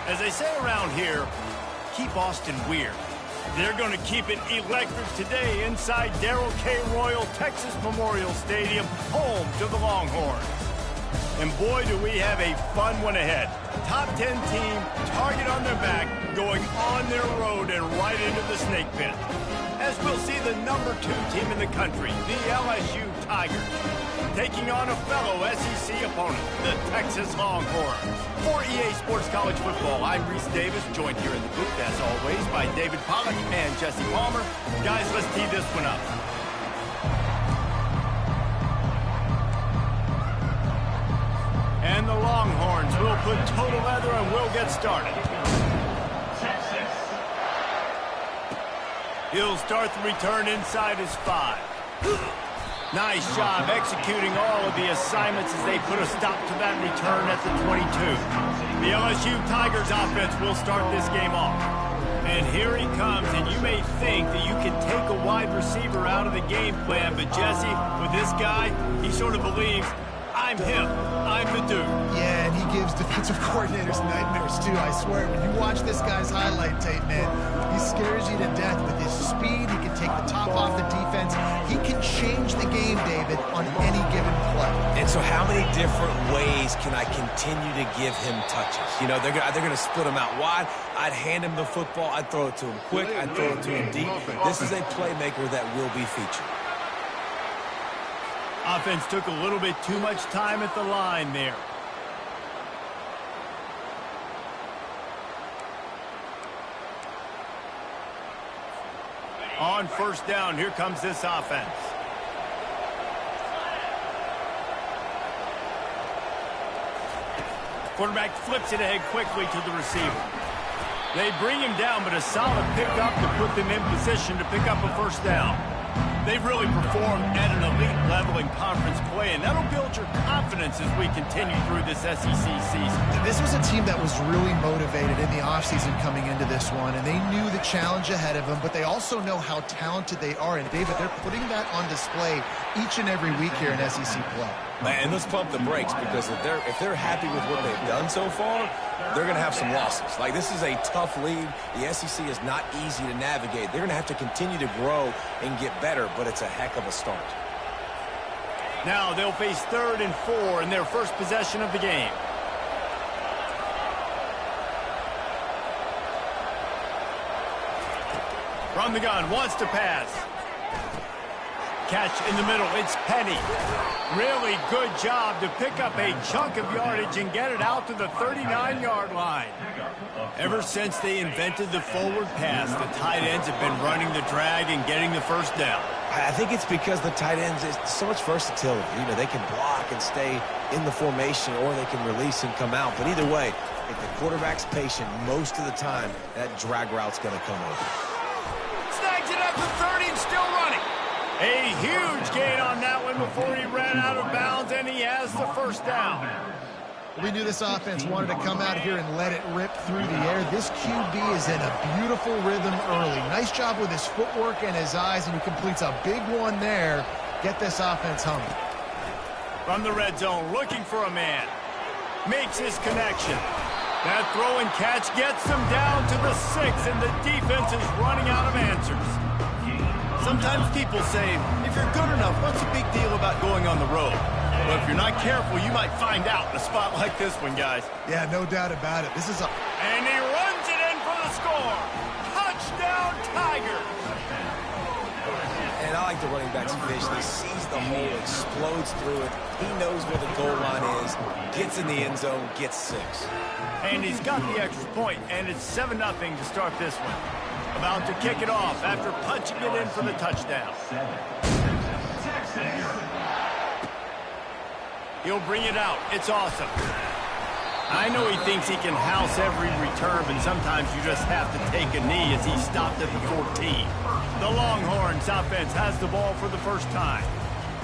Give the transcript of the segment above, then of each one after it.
As they say around here, keep Austin weird. They're going to keep it electric today inside Darrell K. Royal Texas Memorial Stadium, home to the Longhorns. And boy, do we have a fun one ahead. Top 10 team, target on their back, going on their road and right into the snake pit. As we'll see the number 2 team in the country, the LSU Tigers, taking on a fellow SEC opponent, the Texas Longhorns. For EA Sports College Football, I'm Reese Davis, joined here in the booth, as always, by David Pollack and Jesse Palmer. Guys, let's tee this one up. And the Longhorns will put total leather and we'll get started. He'll start the return inside his 5. Nice job executing all of the assignments as they put a stop to that return at the 22. The LSU Tigers offense will start this game off. And here he comes, and you may think that you can take a wide receiver out of the game plan, but Jesse, with this guy, he sort of believes, I'm him. I'm the dude. Yeah, and he gives defensive coordinators nightmares, too, I swear. When you watch this guy's highlight tape, man, he scares you to death with his speed. He can take the top off the defense. He can change the game, David, on any given play. And so how many different ways can I continue to give him touches? You know, they're going to split him out wide. I'd hand him the football. I'd throw it to him quick. I'd throw it to him deep. This is a playmaker that will be featured. Offense took a little bit too much time at the line there. On first down, here comes this offense. Quarterback flips it ahead quickly to the receiver. They bring him down, but a solid pickup to put them in position to pick up a first down. They've really performed at an elite level in conference play, and that'll build your confidence as we continue through this SEC season. This was a team that was really motivated in the offseason coming into this one, and they knew the challenge ahead of them, but they also know how talented they are. And, David, they're putting that on display each and every week here in SEC play. Man, let's pump the brakes, because if they're happy with what they've done so far, they're going to have some losses. Like, this is a tough league. The SEC is not easy to navigate. They're going to have to continue to grow and get better, but it's a heck of a start. Now they'll face 3rd and 4 in their first possession of the game. From the gun, wants to pass. Catch in the middle, it's Penny. Really good job to pick up a chunk of yardage and get it out to the 39-yard line. Ever since they invented the forward pass, the tight ends have been running the drag and getting the first down. I think it's because the tight ends is so much versatility. You know, they can block and stay in the formation, or they can release and come out. But either way, if the quarterback's patient, most of the time, that drag route's going to come over. Snags it at the 30 and still running. A huge gain on that one before he ran out of bounds, and he has the first down. We knew this offense wanted to come out here and let it rip through the air. This QB is in a beautiful rhythm early. Nice job with his footwork and his eyes, and he completes a big one there. Get this offense humming. From the red zone, looking for a man. Makes his connection. That throw and catch gets them down to the 6, and the defense is running out of answers. Sometimes people say, if you're good enough, what's the big deal about going on the road? Well, if you're not careful, you might find out in a spot like this one, guys. Yeah, no doubt about it. This is a... And he runs it in for the score. Touchdown, Tigers. And I like the running back's vision. He sees the hole, explodes through it. He knows where the goal line is, gets in the end zone, gets 6. And he's got the extra point, and it's 7-0 to start this one. About to kick it off after punching it in for the touchdown. He'll bring it out. It's awesome. I know he thinks he can house every return, but sometimes you just have to take a knee as he stopped at the 14. The Longhorns offense has the ball for the first time.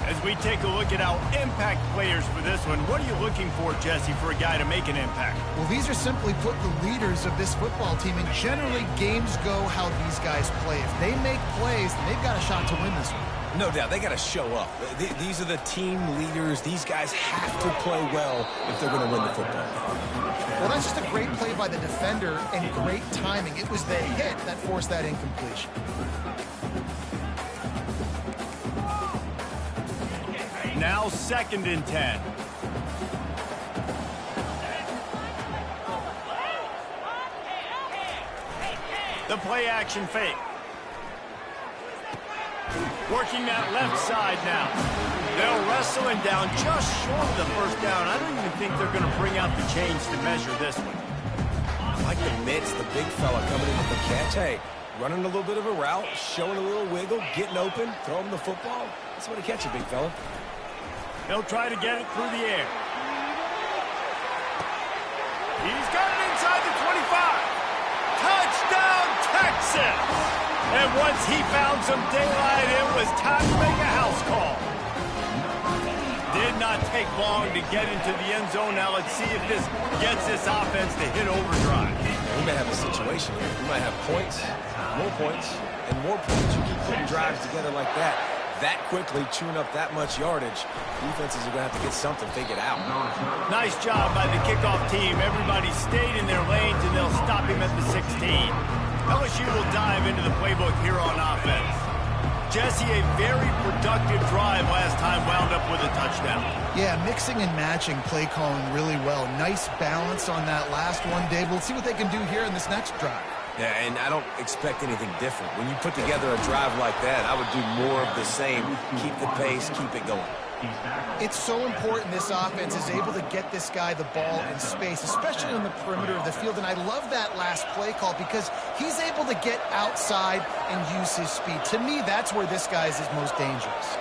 As we take a look at our impact players for this one, what are you looking for, Jesse, for a guy to make an impact? Well, these are simply put the leaders of this football team, and generally games go how these guys play. If they make plays, then they've got a shot to win this one. No doubt, they got to show up. These are the team leaders. These guys have to play well if they're going to win the football game. Well, that's just a great play by the defender and great timing. It was the hit that forced that incompletion. Now 2nd and 10. The play action fake. Working that left side now. They'll wrestle him down just short of the first down. I don't even think they're going to bring out the chains to measure this one. I like the mitts, the big fella coming in with the catch. Hey, running a little bit of a route, showing a little wiggle, getting open, throwing the football. That's what he catch it, big fella. He'll try to get it through the air. He's got it inside the 25. Touchdown, Texas! And once he found some daylight, it was time to make a house call. Did not take long to get into the end zone. Now let's see if this gets this offense to hit overdrive. We may have a situation here. We might have points, and more points. You keep putting drives together like that quickly, chewing up that much yardage, defenses are going to have to get something figured out. Nice job by the kickoff team. Everybody stayed in their lanes, and they'll stop him at the 16. LSU will dive into the playbook here on offense. Jesse, a very productive drive last time, wound up with a touchdown. Yeah, mixing and matching play calling really well. Nice balance on that last one, Dave. We'll see what they can do here in this next drive. Yeah, and I don't expect anything different. When you put together a drive like that, I would do more of the same. Keep the pace, keep it going. It's so important this offense is able to get this guy the ball in space, especially on the perimeter of the field. And I love that last play call because he's able to get outside and use his speed. To me, that's where this guy is his most dangerous.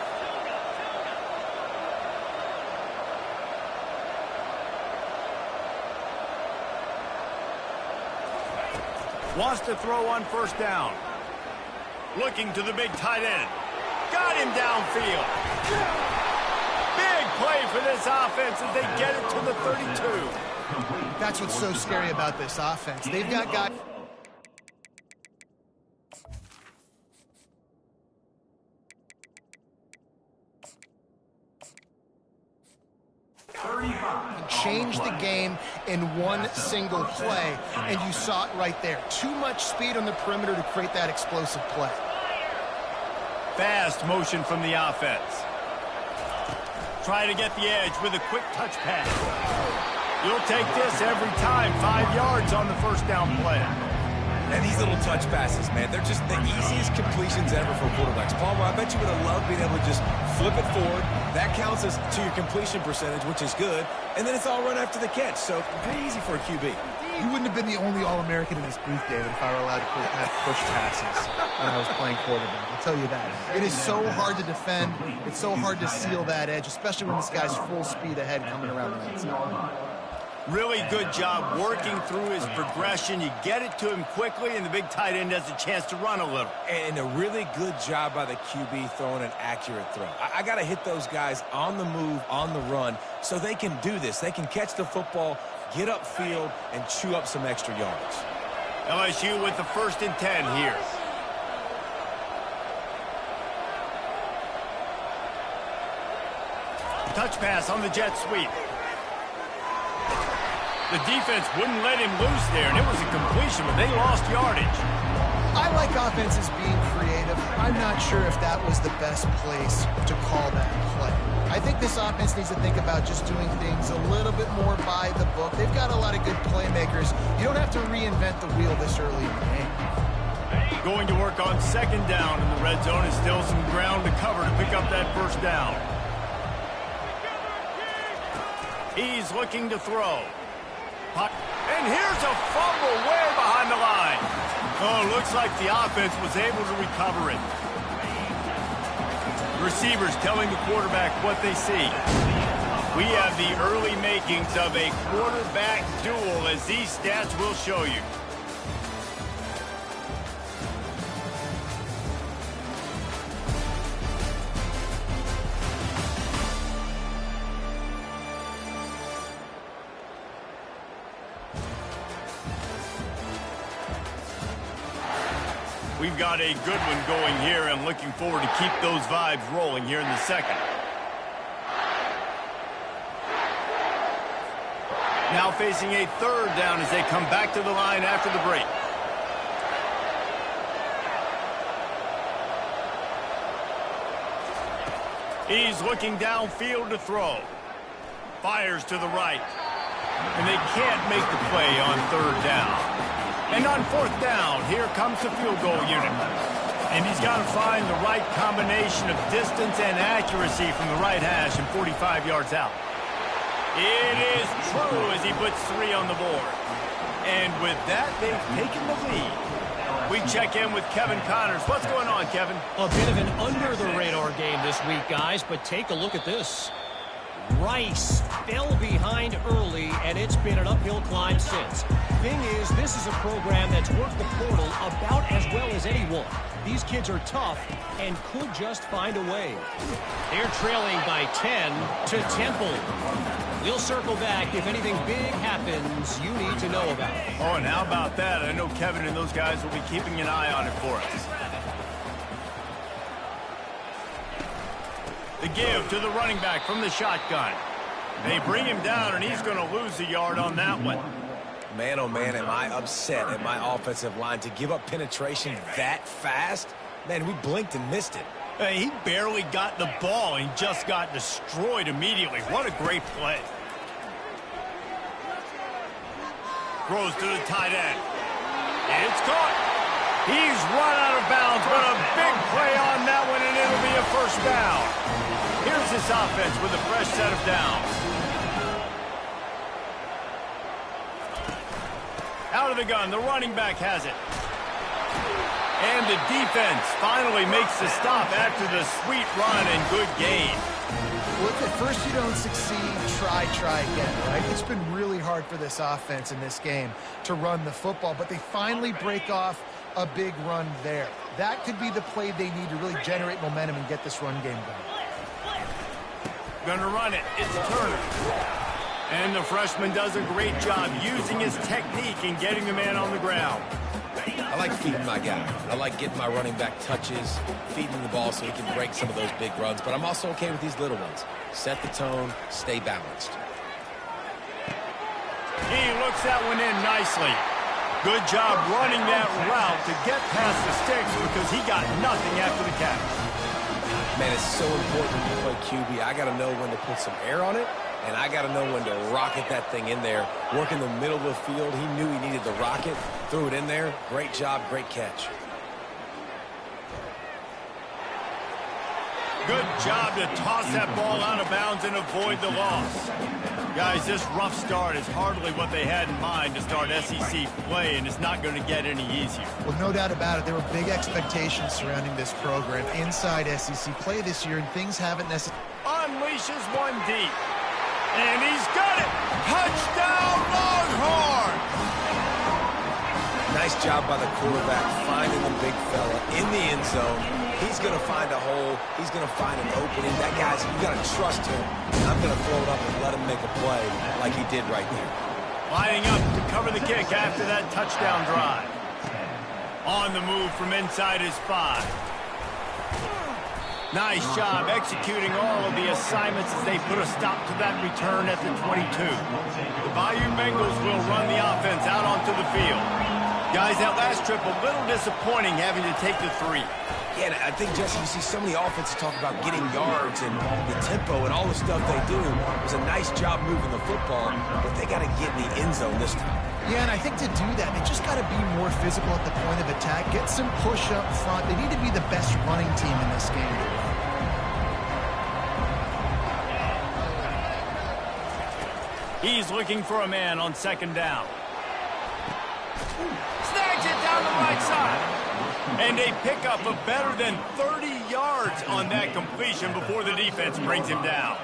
Wants to throw on first down. Looking to the big tight end. Got him downfield. Big play for this offense as they get it to the 32. That's what's so scary about this offense. They've got guys... change the game in one single play, and you saw it right there. Too much speed on the perimeter to create that explosive play. Fast motion from the offense. Try to get the edge with a quick touch pass. You'll take this every time. 5 yards on the first down play. And these little touch passes, man, they're just the easiest completions ever for quarterbacks. Palmer, I bet you would have loved being able to just flip it forward. That counts as to your completion percentage, which is good. And then it's all run after the catch. So pretty easy for a QB. You wouldn't have been the only All-American in this booth, David, if I were allowed to have push passes when I was playing quarterback. I'll tell you that. It is so hard to defend. It's so hard to seal that edge, especially when this guy's full speed ahead coming around the outside. Really good job working through his progression. You get it to him quickly, and the big tight end has a chance to run a little. And a really good job by the QB throwing an accurate throw. I got to hit those guys on the move, on the run, so they can do this. They can catch the football, get upfield, and chew up some extra yards. LSU with the 1st and 10 here. Touch pass on the jet sweep. The defense wouldn't let him loose there, and it was a completion, but they lost yardage. I like offenses being creative. I'm not sure if that was the best place to call that play. I think this offense needs to think about just doing things a little bit more by the book. They've got a lot of good playmakers. You don't have to reinvent the wheel this early in the game. Going to work on 2nd down in the red zone, and still some ground to cover to pick up that first down. He's looking to throw. And here's a fumble way behind the line. Oh, looks like the offense was able to recover it. Receivers telling the quarterback what they see. We have the early makings of a quarterback duel, as these stats will show you. We've got a good one going here and looking forward to keep those vibes rolling here in the second. Now facing a third down as they come back to the line after the break. He's looking downfield to throw. Fires to the right. And they can't make the play on third down. And on fourth down, here comes the field goal unit. And he's got to find the right combination of distance and accuracy from the right hash and 45 yards out. It is true as he puts 3 on the board. And with that, they've taken the lead. We check in with Kevin Connors. What's going on, Kevin? A bit of an under-the-radar game this week, guys, but take a look at this. Rice fell behind early, and it's been an uphill climb since. Thing is, this is a program that's worked the portal about as well as anyone. These kids are tough and could just find a way. They're trailing by 10 to Temple. We'll circle back if anything big happens you need to know about. Oh, and how about that? I know Kevin and those guys will be keeping an eye on it for us. The give to the running back from the shotgun. They bring him down, and he's going to lose a yard on that one. Man, oh man, am I upset at my offensive line to give up penetration that fast? Man, we blinked and missed it. Hey, he barely got the ball and just got destroyed immediately. What a great play. Throws to the tight end. It's caught. He's run out of bounds, but a big play on that one, and it'll be a first down. Here's this offense with a fresh set of downs. Out of the gun, the running back has it. And the defense finally makes the stop after the sweet run and good gain. Well, if at first you don't succeed, try again, right? It's been really hard for this offense in this game to run the football, but they finally break off a big run there. That could be the play they need to really generate momentum and get this run game going. Gonna run it. It's Turner. And the freshman does a great job using his technique and getting the man on the ground. I like feeding my guy. I like getting my running back touches, feeding the ball so he can break some of those big runs. But I'm also okay with these little ones. Set the tone, stay balanced. He looks that one in nicely. Good job running that route to get past the sticks because he got nothing after the catch. Man, it's so important when you play QB. I got to know when to put some air on it, and I got to know when to rocket that thing in there. Work in the middle of the field. He knew he needed the rocket. Threw it in there. Great job, great catch. Good job to toss that ball out of bounds and avoid the loss. Guys, this rough start is hardly what they had in mind to start SEC play, and it's not going to get any easier. Well, no doubt about it. There were big expectations surrounding this program inside SEC play this year, and things haven't necessarily... Unleashes one deep. And he's got it! Touchdown, Longhorn! Nice job by the quarterback finding the big fella in the end zone. He's going to find a hole. He's going to find an opening. That guy's, you got to trust him. I'm going to throw it up and let him make a play like he did right there. Lining up to cover the kick after that touchdown drive. On the move from inside his 5. Nice job executing all of the assignments as they put a stop to that return at the 22. The Bayou Bengals will run the offense out onto the field. Guys, that last trip a little disappointing having to take the 3. Yeah, and I think, Jesse, you see so many offenses talk about getting yards and the tempo and all the stuff they do. It was a nice job moving the football, but they got to get in the end zone this time. Yeah, and I think to do that, they just got to be more physical at the point of attack, get some push up front. They need to be the best running team in this game. He's looking for a man on second down. Snags it down the right side. And a pickup of better than 30 yards on that completion before the defense brings him down.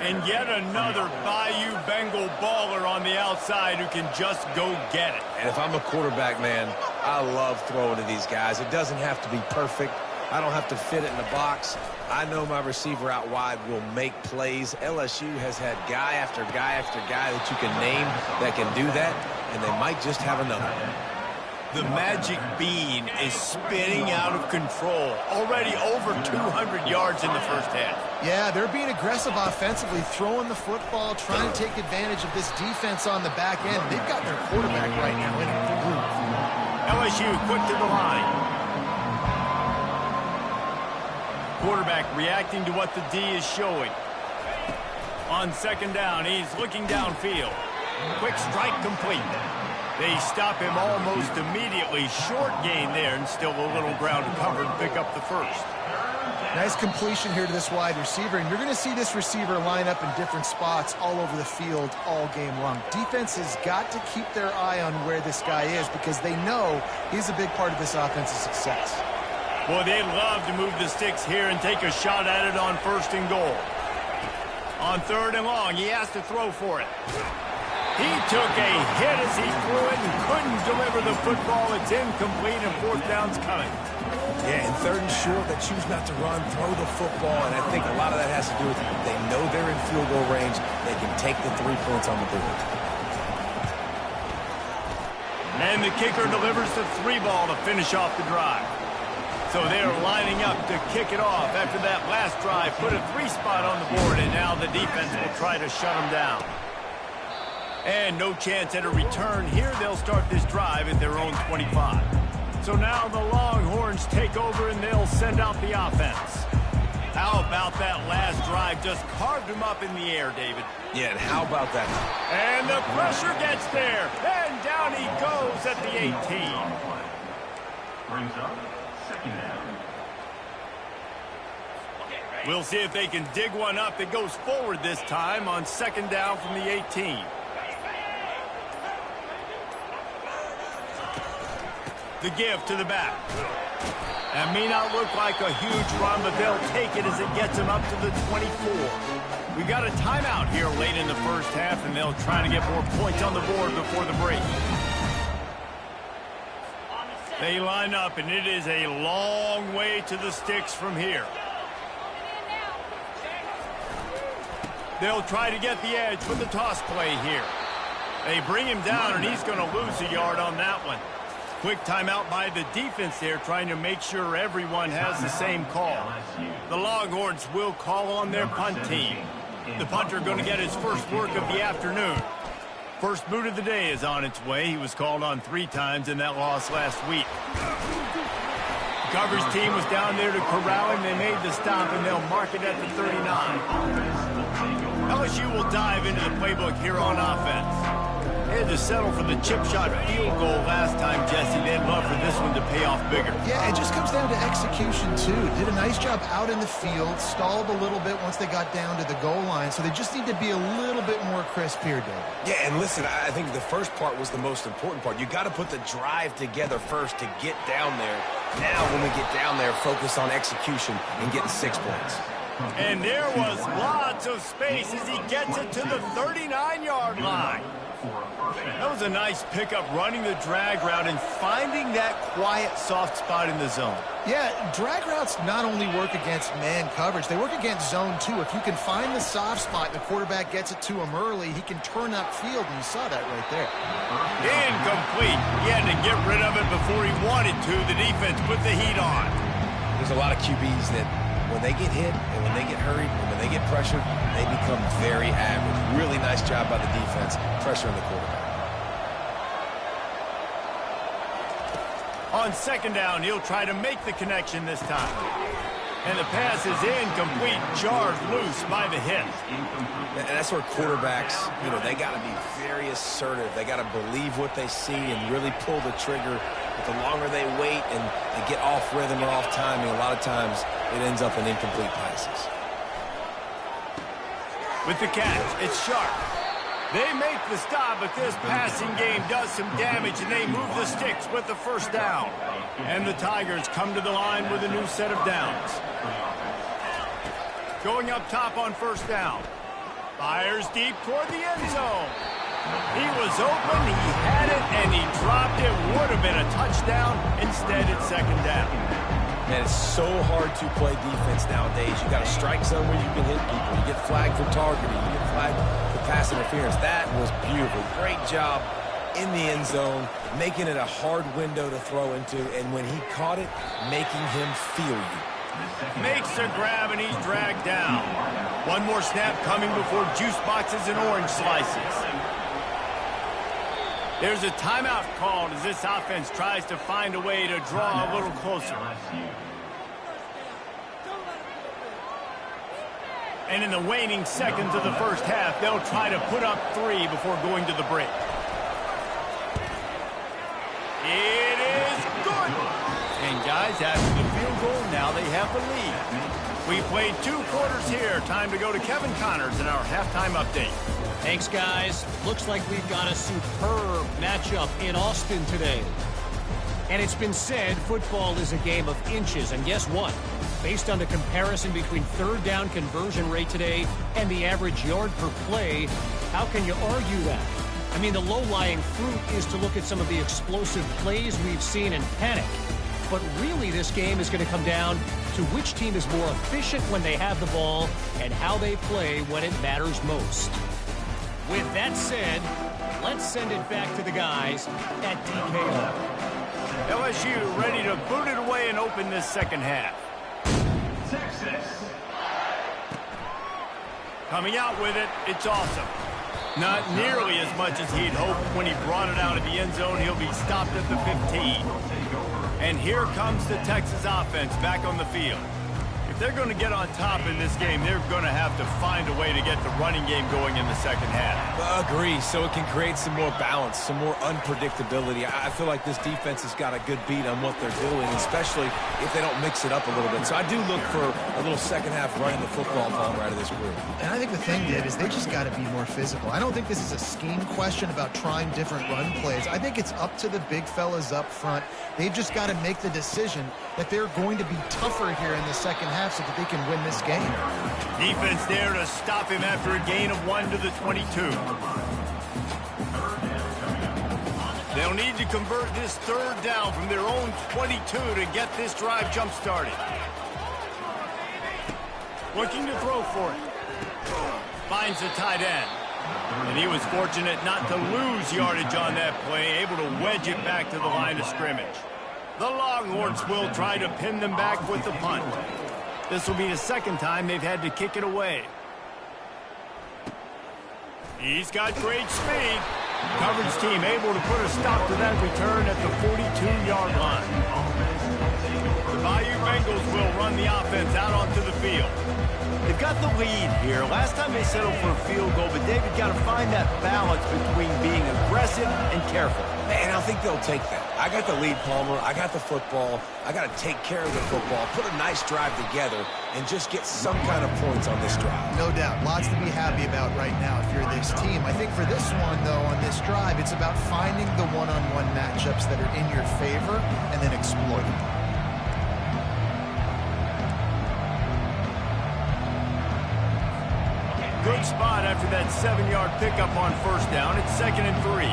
And yet another Bayou Bengal baller on the outside who can just go get it. And if I'm a quarterback, man, I love throwing to these guys. It doesn't have to be perfect. I don't have to fit it in the box. I know my receiver out wide will make plays. LSU has had guy after guy after guy that you can name that can do that, and they might just have another. The magic bean is spinning out of control. Already over 200 yards in the first half. Yeah, they're being aggressive offensively, throwing the football, trying to take advantage of this defense on the back end. They've got their quarterback right now in a groove. LSU quick to the line. Quarterback reacting to what the D is showing. On second down, he's looking downfield. Quick strike complete. They stop him almost immediately. Short gain there, and still a little ground to cover and pick up the first. Nice completion here to this wide receiver, and you're going to see this receiver line up in different spots all over the field all game long. Defense has got to keep their eye on where this guy is because they know he's a big part of this offensive success. Boy, they'd love to move the sticks here and take a shot at it on first and goal. On third and long, he has to throw for it. He took a hit as he threw it and couldn't deliver the football. It's incomplete, and fourth down's coming. Yeah, and third and short, they choose not to run, throw the football, and I think a lot of that has to do with they know they're in field goal range. They can take the 3 points on the board. And the kicker delivers the 3 ball to finish off the drive. So they're lining up to kick it off after that last drive. Put a 3 spot on the board, and now the defense will try to shut them down. And no chance at a return here. They'll start this drive at their own 25. So now the Longhorns take over, and they'll send out the offense. How about that last drive? Just carved him up in the air, David. Yeah, and how about that? And the pressure gets there. And down he goes at the 18. Brings up second down. We'll see if they can dig one up that goes forward this time on second down from the 18. The give to the back. That may not look like a huge run, but they'll take it as it gets them up to the 24. We got a timeout here late in the first half, and they'll try to get more points on the board before the break. They line up, and it is a long way to the sticks from here. They'll try to get the edge with the toss play here. They bring him down, and he's going to lose a yard on that one. Quick timeout by the defense there, trying to make sure everyone has the same call. The Longhorns will call on their punt team. The punter going to get his first work of the afternoon. First boot of the day is on its way. He was called on 3 times in that loss last week. The coverage team was down there to corral him. They made the stop, and they'll mark it at the 39. LSU will dive into the playbook here on offense. They had to settle for the chip shot field goal last time, Jesse. They'd love for this one to pay off bigger. Yeah, it just comes down to execution, too. Did a nice job out in the field, stalled a little bit once they got down to the goal line, so they just need to be a little bit more crisp here, David. Yeah, and listen, I think the first part was the most important part. You got to put the drive together first to get down there. Now, when we get down there, focus on execution and getting 6 points. And there was lots of space as he gets it to the 39-yard line. That was a nice pickup, running the drag route and finding that quiet, soft spot in the zone. Yeah, drag routes not only work against man coverage, they work against zone, too. If you can find the soft spot and the quarterback gets it to him early, he can turn upfield, and you saw that right there. Incomplete. He had to get rid of it before he wanted to. The defense put the heat on. There's a lot of QBs that when they get hit and when they get hurried and when they get pressured, they become very average. Really nice job by the defense, pressuring the quarterback. On second down, he'll try to make the connection this time. And the pass is incomplete, jarred loose by the hit. And that's where quarterbacks, they got to be very assertive. They got to believe what they see and really pull the trigger. But the longer they wait and they get off rhythm or off timing, a lot of times it ends up in incomplete passes. With the catch, it's Sharp. They make the stop, but this passing game does some damage, and they move the sticks with the first down. And the Tigers come to the line with a new set of downs. Going up top on first down. Fires deep toward the end zone. He was open, he had it, and he dropped it. Would have been a touchdown. Instead, it's second down. Man, it's so hard to play defense nowadays. You got to strike zone where you can hit people. You get flagged for targeting. You get flagged for pass interference. That was beautiful. Great job in the end zone, making it a hard window to throw into, and when he caught it, making him feel you. Makes a grab, and he's dragged down. One more snap coming before juice boxes and orange slices. There's a timeout called as this offense tries to find a way to draw a little closer. And in the waning seconds of the first half, they'll try to put up 3 before going to the break. It is good. And guys, after the field goal, now they have the lead. We played 2 quarters here. Time to go to Kevin Connors in our halftime update. Thanks, guys. Looks like we've got a superb matchup in Austin today. And it's been said football is a game of inches. And guess what? Based on the comparison between third down conversion rate today and the average yard per play, how can you argue that? I mean, the low-lying fruit is to look at some of the explosive plays we've seen and panic. But really, this game is going to come down to which team is more efficient when they have the ball and how they play when it matters most. With that said, let's send it back to the guys at DKO. LSU ready to boot it away and open this second half. Texas. Coming out with it, it's awesome. Not nearly as much as he'd hoped when he brought it out of the end zone. He'll be stopped at the 15. And here comes the Texas offense back on the field. If they're going to get on top in this game, they're going to have to find a way to get the running game going in the second half. Agree, so it can create some more balance, some more unpredictability. I feel like this defense has got a good beat on what they're doing, especially if they don't mix it up a little bit. So I do look for a little second half running the football ball out of this group. And I think the thing, Dave, is they just got to be more physical. I don't think this is a scheme question about trying different run plays. I think it's up to the big fellas up front. They've just got to make the decision that they're going to be tougher here in the second half so that they can win this game. Defense there to stop him after a gain of 1 to the 22. They'll need to convert this third down from their own 22 to get this drive jump-started. Looking to throw for it. Finds the tight end. And he was fortunate not to lose yardage on that play, able to wedge it back to the line of scrimmage. The Longhorns will try to pin them back with the punt. This will be the second time they've had to kick it away. He's got great speed. Coverage team able to put a stop to that return at the 42-yard line. The Bayou Bengals will run the offense out onto the field. They've got the lead here. Last time they settled for a field goal, but David got to find that balance between being aggressive and careful. Man, I think they'll take that. I got the lead, Palmer. I got the football. I got to take care of the football, put a nice drive together, and just get some kind of points on this drive. No doubt. Lots to be happy about right now if you're this team. I think for this one, though, on this drive, it's about finding the one-on-one matchups that are in your favor and then exploiting them. Good spot after that 7-yard pickup on first down. It's 2nd and 3.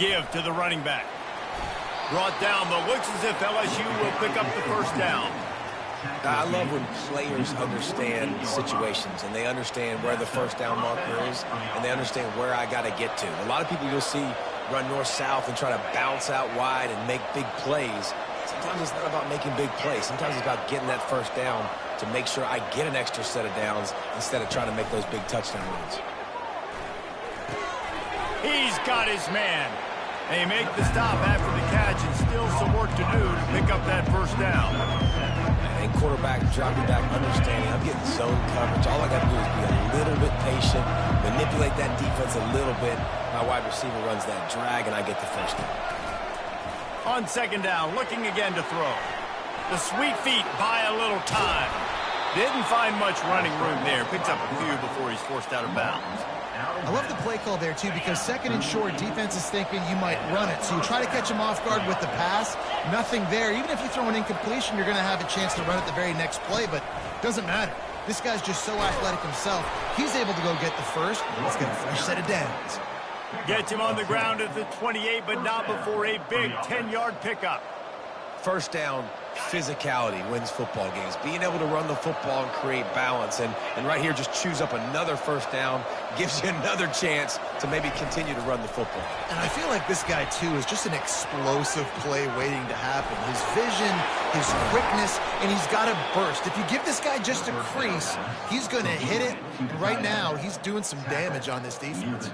Give to the running back. Brought down, but looks as if LSU will pick up the first down. I love when players understand situations and they understand where the first down marker is and they understand where I got to get to. A lot of people you'll see run north-south and try to bounce out wide and make big plays. Sometimes it's not about making big plays. Sometimes it's about getting that first down to make sure I get an extra set of downs instead of trying to make those big touchdown runs. He's got his man. They make the stop after the catch and still some work to do to pick up that first down. And quarterback dropping back, understanding I'm getting zone coverage. All I got to do is be a little bit patient, manipulate that defense a little bit. My wide receiver runs that drag, and I get the first down. On second down, looking again to throw. The sweet feet buy a little time. Didn't find much running room there. Picks up a few before he's forced out of bounds. I love the play call there, too, because 2nd and short, defense is thinking you might run it. So you try to catch him off guard with the pass. Nothing there. Even if you throw an incompletion, you're going to have a chance to run it the very next play, but it doesn't matter. This guy's just so athletic himself. He's able to go get the first. Let's get a fresh set of downs. Gets him on the ground at the 28, but not before a big 10-yard pickup. First down, physicality wins football games. Being able to run the football and create balance. And right here, just choose up another first down, gives you another chance to maybe continue to run the football. And I feel like this guy, too, is just an explosive play waiting to happen. His vision, his quickness, and he's got a burst. If you give this guy just a crease, he's going to hit it. Right now, he's doing some damage on this defense.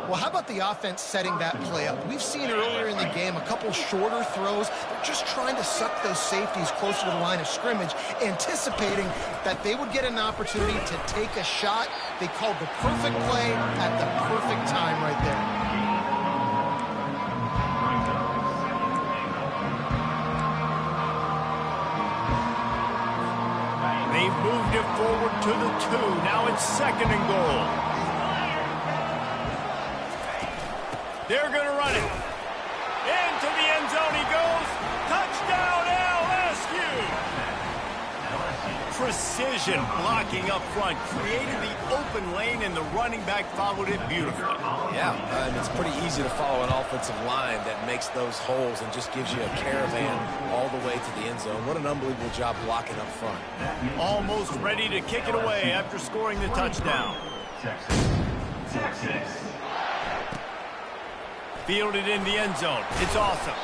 Well, how about the offense setting that play up? We've seen earlier in the game a couple shorter throws. They're just trying to suck those safeties closer to the line of scrimmage, anticipating that they would get an opportunity to take a shot. They called the perfect play at the perfect time right there. They've moved it forward to the 2. Now it's 2nd and goal. They're going to run it. Into the end zone he goes. Touchdown, LSU! Precision blocking up front. Created the open lane, and the running back followed it beautifully. Yeah, and it's pretty easy to follow an offensive line that makes those holes and just gives you a caravan all the way to the end zone. What an unbelievable job blocking up front. Almost ready to kick it away after scoring the touchdown. Texas. Fielded in the end zone. It's awesome.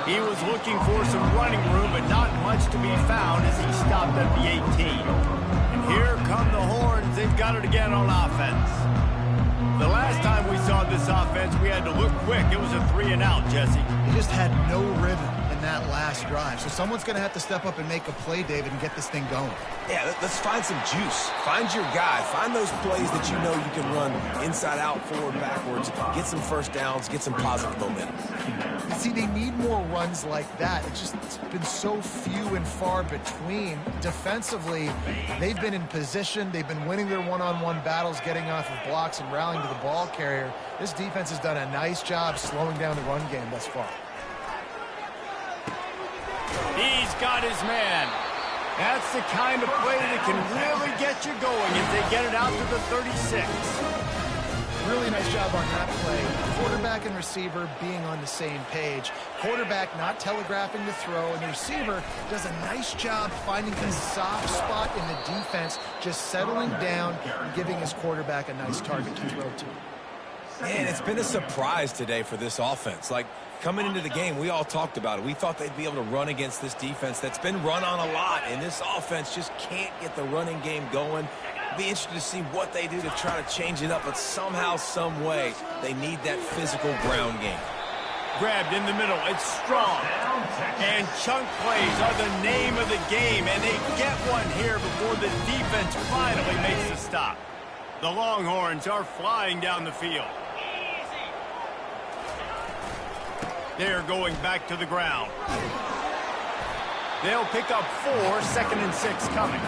He was looking for some running room, but not much to be found as he stopped at the 18. And here come the Horns. They've got it again on offense. The last time we saw this offense, we had to look quick. It was a 3-and-out, Jesse. He just had no rhythm in that last drive. So someone's going to have to step up and make a play, David, and get this thing going. Yeah, let's find some juice. Find your guy. Find those plays that you know you can run inside out, forward, backwards. Get some first downs. Get some positive momentum. See, they need more runs like that. It's been so few and far between. Defensively, they've been in position. They've been winning their one-on-one battles, getting off of blocks and rallying to the ball carrier. This defense has done a nice job slowing down the run game thus far. He's got his man. That's the kind of play that can really get you going as they get it out to the 36. Really nice job on that play. Quarterback and receiver being on the same page. Quarterback not telegraphing the throw, and the receiver does a nice job finding the soft spot in the defense, just settling down and giving his quarterback a nice target to throw to. Man, it's been a surprise today for this offense. Like, coming into the game, we all talked about it. We thought they'd be able to run against this defense that's been run on a lot, and this offense just can't get the running game going. Be interested to see what they do to try to change it up, but somehow, some way, they need that physical ground game. Grabbed in the middle. It's strong. And chunk plays are the name of the game, and they get one here before the defense finally makes the stop. The Longhorns are flying down the field. They're going back to the ground. They'll pick up 4, 2nd and 6 coming.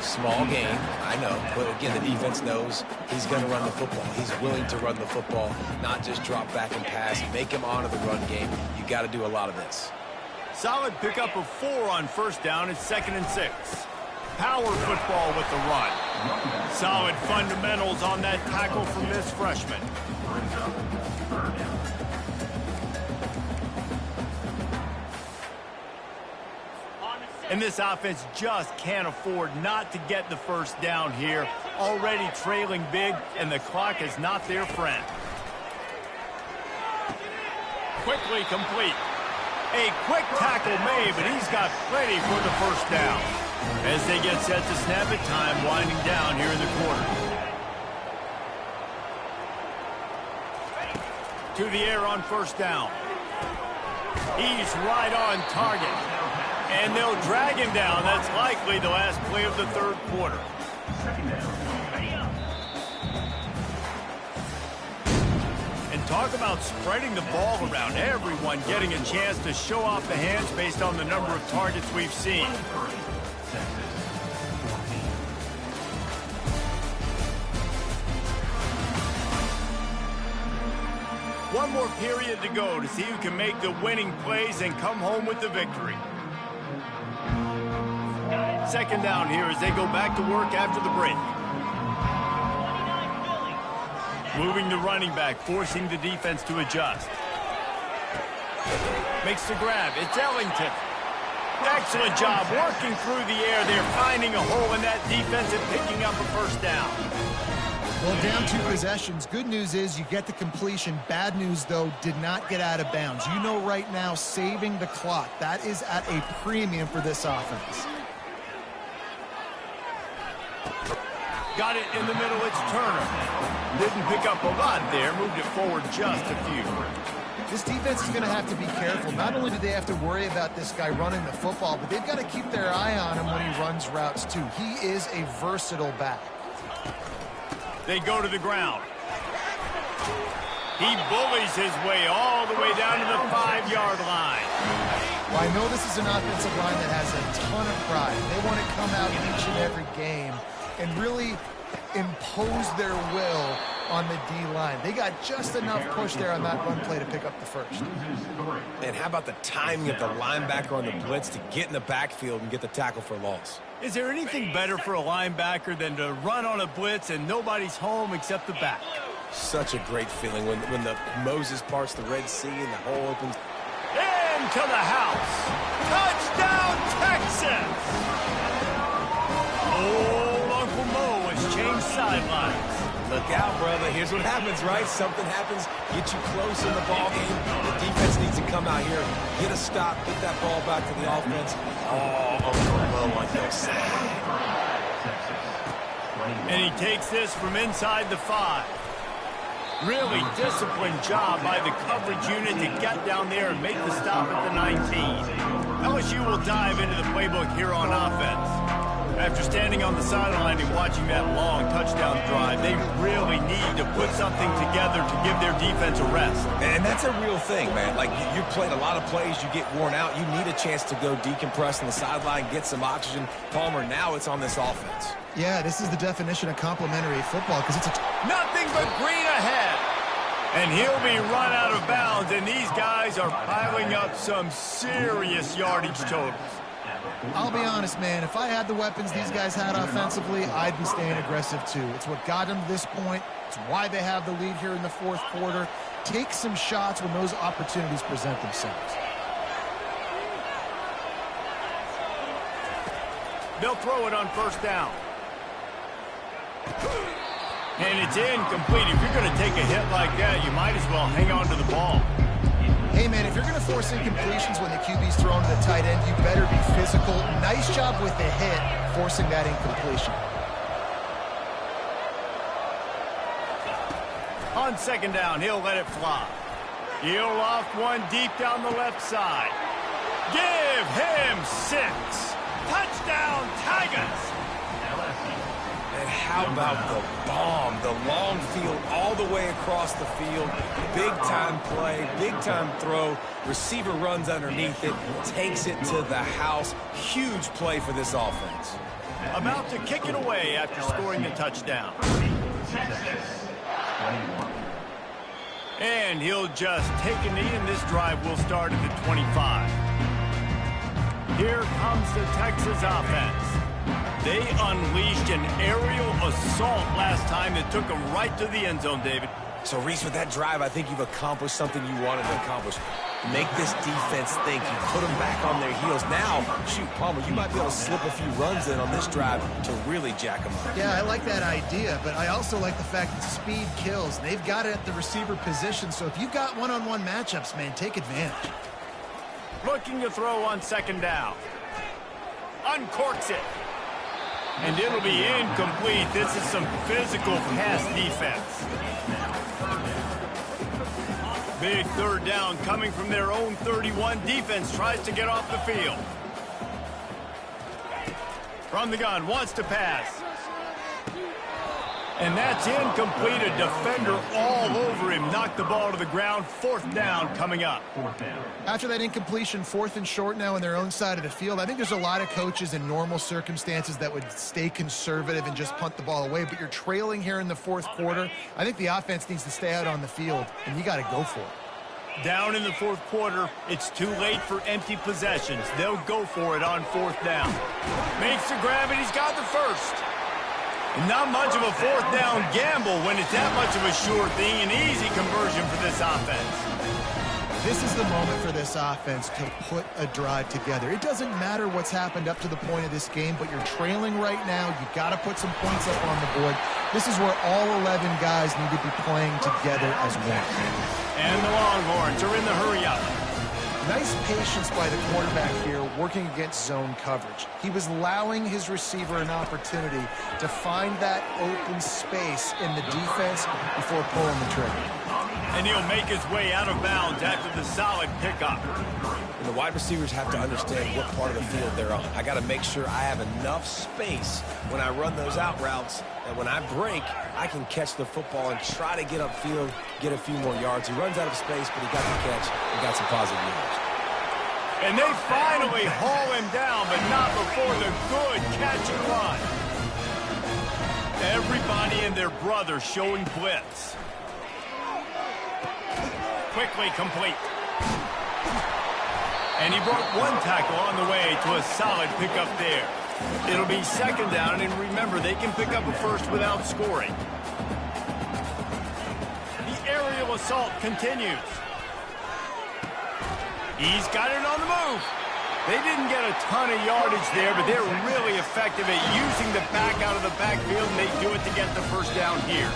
Small game, I know, but again, the defense knows he's going to run the football. He's willing to run the football, not just drop back and pass. Make him honor the run game. You got to do a lot of this. Solid pickup of 4 on first down. It's 2nd and 6. Power football with the run. Solid fundamentals on that tackle from this freshman. And this offense just can't afford not to get the first down here. Already trailing big, and the clock is not their friend. Quickly complete. A quick tackle made, but he's got plenty for the first down. As they get set to snap it, time winding down here in the quarter. To the air on first down. He's right on target. And they'll drag him down. That's likely the last play of the third quarter. And talk about spreading the ball around. Everyone getting a chance to show off the hands based on the number of targets we've seen. One more period to go to see who can make the winning plays and come home with the victory. Second down here as they go back to work after the break. Moving the running back, forcing the defense to adjust. Makes the grab. It's Ellington. Excellent job working through the air. They're finding a hole in that defense and picking up a first down. Well, down 2 possessions. Good news is you get the completion. Bad news, though, did not get out of bounds. You know right now, saving the clock, that is at a premium for this offense. Got it in the middle. It's Turner. Didn't pick up a lot there. Moved it forward just a few. This defense is going to have to be careful. Not only do they have to worry about this guy running the football, but they've got to keep their eye on him when he runs routes, too. He is a versatile back. They go to the ground. He bullies his way all the way down to the 5-yard line. Well, I know this is an offensive line that has a ton of pride. They want to come out each and every game and really impose their will on the D-line. They got just enough push there on that run play to pick up the first. And how about the timing of the linebacker on the blitz to get in the backfield and get the tackle for loss? Is there anything better for a linebacker than to run on a blitz and nobody's home except the back? Such a great feeling when the Moses parts the Red Sea and the hole opens. Into the house. Touchdown, Texas! Old Uncle Mo has changed sidelines. Look out, brother. Here's what happens, right? Something happens, get you close in the ball game. The defense needs to come out here, get a stop, get that ball back to the offense. Oh, Uncle Mo on your side. And he takes this from inside the 5. Really disciplined job by the coverage unit to get down there and make the stop at the 19. LSU will dive into the playbook here on offense. After standing on the sideline and watching that long touchdown drive, they really need to put something together to give their defense a rest. And that's a real thing, man. Like, you played a lot of plays, you get worn out, you need a chance to go decompress on the sideline, get some oxygen. Palmer, now it's on this offense. Yeah, this is the definition of complimentary football because it's a... Nothing but green ahead. And he'll be run out of bounds, and these guys are piling up some serious yardage totals. I'll be honest, man, if I had the weapons these guys had offensively, I'd be staying aggressive too. It's what got them to this point. It's why they have the lead here in the 4th quarter. Take some shots when those opportunities present themselves. They'll throw it on first down. And it's incomplete. If you're going to take a hit like that, you might as well hang on to the ball. Hey, man, if you're going to force incompletions when the QB's thrown to the tight end, you better be physical. Nice job with the hit, forcing that incompletion. On second down, he'll let it fly. He'll loft one deep down the left side. Give him 6. Touchdown, Tigers! And how about the bomb, the long field all the way across the field, big-time play, big-time throw, receiver runs underneath it, takes it to the house. Huge play for this offense. About to kick it away after scoring the touchdown. And he'll just take a knee, and this drive will start at the 25. Here comes the Texas offense. They unleashed an aerial assault last time that took them right to the end zone, David. So, Reese, with that drive, I think you've accomplished something you wanted to accomplish. Make this defense think. You put them back on their heels. Now, shoot, Palmer, you might be able to slip a few runs in on this drive to really jack them up. Yeah, I like that idea, but I also like the fact that speed kills. They've got it at the receiver position, so if you've got one-on-one matchups, man, take advantage. Looking to throw on second down. Uncorks it. And it'll be incomplete. This is some physical pass defense. Big third down coming from their own 31. Defense tries to get off the field. From the gun, wants to pass. And that's incomplete. A defender all over him. Knocked the ball to the ground. 4th down coming up. After that incompletion, 4th and short now on their own side of the field, I think there's a lot of coaches in normal circumstances that would stay conservative and just punt the ball away. But you're trailing here in the 4th quarter. I think the offense needs to stay out on the field, and you got to go for it. Down in the 4th quarter, it's too late for empty possessions. They'll go for it on 4th down. Makes the grab, and he's got the first. Not much of a 4th down gamble when it's that much of a sure thing. An easy conversion for this offense. This is the moment for this offense to put a drive together. It doesn't matter what's happened up to the point of this game, but you're trailing right now. You got to put some points up on the board. This is where all 11 guys need to be playing together as one. And the Longhorns are in the hurry-up. Nice patience by the quarterback here working against zone coverage. He was allowing his receiver an opportunity to find that open space in the defense before pulling the trigger. And he'll make his way out of bounds after the solid pickup. And the wide receivers have to understand what part of the field they're on. I got to make sure I have enough space when I run those out routes that when I break, I can catch the football and try to get upfield, get a few more yards. He runs out of space, but he got the catch and got some positive yards. And they finally haul him down, but not before the good catch and run. Everybody and their brother showing blitz. Quickly complete. And he broke one tackle on the way to a solid pickup there. It'll be second down, and remember, they can pick up a first without scoring. The aerial assault continues. He's got it on the move. They didn't get a ton of yardage there, but they're really effective at using the back out of the backfield, and they do it to get the first down here.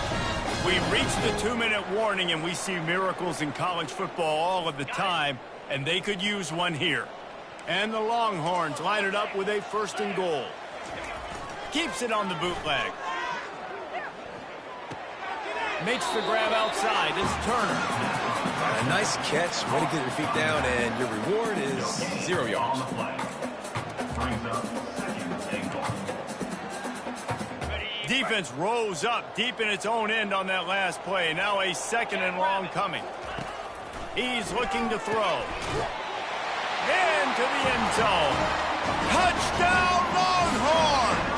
We've reached the 2-minute warning, and we see miracles in college football all of the time, and they could use one here. And the Longhorns line it up with a 1st and goal. Keeps it on the bootleg. Makes the grab outside. It's Turner. A nice catch. Way to get your feet down, and your reward is 0 yards. Defense rose up deep in its own end on that last play. Now a 2nd and long coming. He's looking to throw. Into the end zone. Touchdown, Longhorns!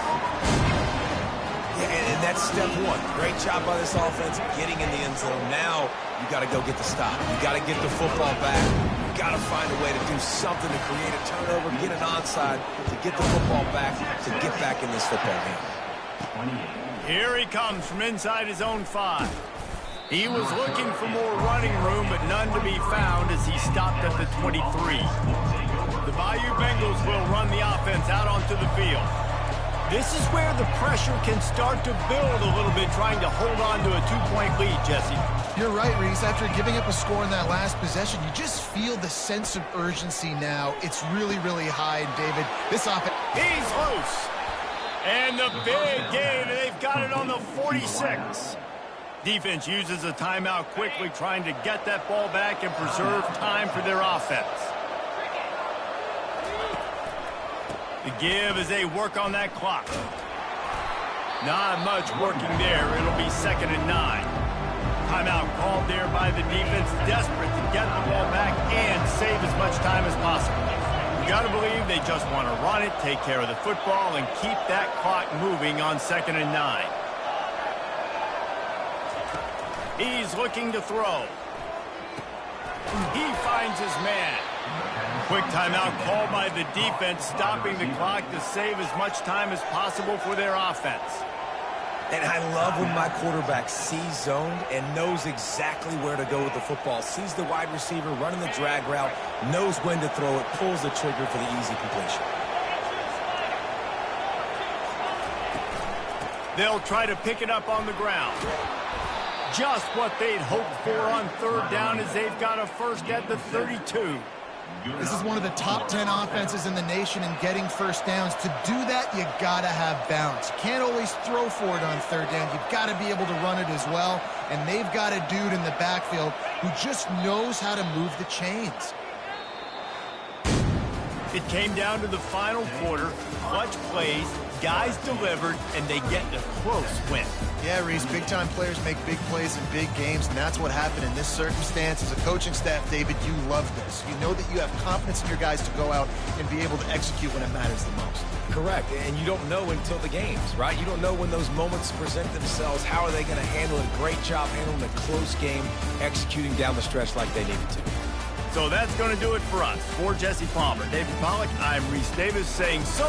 Yeah, and that's step one. Great job by this offense getting in the end zone. Now you got to go get the stop. You got to get the football back. You got to find a way to do something to create a turnover, get an onside, to get the football back, to get back in this football game. Here he comes from inside his own 5. He was looking for more running room, but none to be found as he stopped at the 23. The Bayou Bengals will run the offense out onto the field. This is where the pressure can start to build a little bit, trying to hold on to a 2-point lead, Jesse. You're right, Reese. After giving up a score in that last possession, you just feel the sense of urgency now. It's really, really high, David. This offense... He's loose. And the big gain, and they've got it on the 46. Defense uses a timeout quickly, trying to get that ball back and preserve time for their offense. The give as they work on that clock. Not much working there. It'll be 2nd and 9. Timeout called there by the defense, desperate to get the ball back and save as much time as possible. You got to believe they just want to run it, take care of the football, and keep that clock moving on 2nd and 9. He's looking to throw. He finds his man. Quick timeout called by the defense, stopping the clock to save as much time as possible for their offense. And I love when my quarterback sees zoned and knows exactly where to go with the football. Sees the wide receiver running the drag route, knows when to throw it, pulls the trigger for the easy completion. They'll try to pick it up on the ground. Just what they'd hoped for on 3rd down as they've got a first at the 32. This is one of the top 10 offenses in the nation in getting first downs. To do that, you got to have balance. You can't always throw for it on 3rd down. You've got to be able to run it as well. And they've got a dude in the backfield who just knows how to move the chains. It came down to the final quarter. Clutch plays, guys delivered, and they get a close win. Yeah, Reese, big-time players make big plays in big games, and that's what happened in this circumstance. As a coaching staff, David, you love this. You know that you have confidence in your guys to go out and be able to execute when it matters the most. Correct, and you don't know until the games, right? You don't know when those moments present themselves. How are they going to handle it? Great job handling a close game, executing down the stretch like they needed to. So that's going to do it for us. For Jesse Palmer, David Pollack, I'm Reese Davis saying so